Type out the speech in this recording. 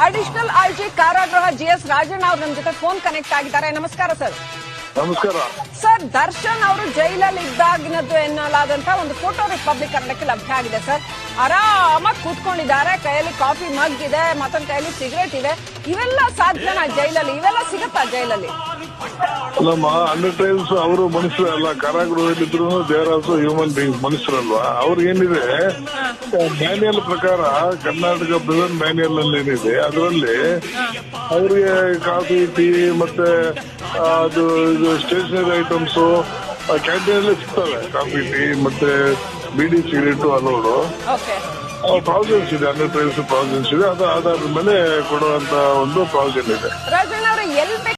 Additional IG ಕಾರಾಗೃಹ GS Rajanna ಅವರು ನಮ್ಮ ಜೊತೆ ಫೋನ್ ಕನೆಕ್ಟ್ ಆಗಿದ್ದಾರೆ. ನಮಸ್ಕಾರ ಸರ್. ನಮಸ್ಕಾರ ಸರ್, ದರ್ಶನ್ ಅವರು ಜೈಲಲ್ಲಿ ಇದ್ದಾಗಿನದ್ದು ಎನ್ನಲಾದಂತಹ ಒಂದು ಫೋಟೋ ರಿಪಬ್ಲಿಕ್ ಕನ್ನಡಕ್ಕೆ ಲಭ್ಯ ಆಗಿದೆ ಸರ್. ಆರಾಮಾಗಿ ಕೂತ್ಕೊಂಡಿದ್ದಾರೆ, ಕೈಯಲ್ಲಿ ಕಾಫಿ ಮಗ್ ಇದೆ, ಮತ್ತೊಂದು ಕೈಯಲ್ಲಿ ಸಿಗರೇಟ್ ಇದೆ. ಇವೆಲ್ಲ ಸಾಧ್ಯನಾ ಜೈಲಲ್ಲಿ? ಇವೆಲ್ಲ ಸಿಗತ್ತಾ ಜೈಲಲ್ಲಿ? ನಮ್ಮ ಅಂಡರ್ ಟ್ರೈಲ್ಸ್ ಅವರು ಮನುಷ್ಯರಲ್ಲ, ಕಾರಾಗೃಹದಲ್ಲಿದ್ರು ದೇರ್ ಆಲ್ಸೋ ಹ್ಯೂಮನ್ ಬೀಯಿಂಗ್ಸ್, ಮನುಷ್ಯರಲ್ವಾ? ಅವ್ರಿಗೇನಿದೆ ಮ್ಯಾನ್ಯಲ್ ಪ್ರಕಾರ, ಕರ್ನಾಟಕ ಪ್ರಿಸನ್ ಮ್ಯಾನ್ಯಲ್ ಅಲ್ಲಿ ಏನಿದೆ ಅದರಲ್ಲಿ ಅವ್ರಿಗೆ ಕಾಫಿ, ಟೀ ಮತ್ತೆ ಅದು ಸ್ಟೇಷನರಿ ಐಟಮ್ಸ್ ಕ್ಯಾಂಟೀನ್ ಸಿಗ್ತವೆ. ಕಾಫಿ, ಟೀ ಮತ್ತೆ ಬಿಡಿ, ಸಿಗರೇಟು ಅಲೋಡು ಪ್ರಾವಿಷನ್ಸ್ ಇದೆ. ಅಂಡರ್ ಟ್ರೈಲ್ಸ್ ಪ್ರಾವಿಷನ್ಸ್ ಇದೆ. ಅದಾದ ಮೇಲೆ ಕೊಡುವಂತ ಒಂದು ಪ್ರಾವಿಷನ್ ಇದೆ. ರಾಜಣ್ಣ ಅವರು ಎಲ್ಲಿ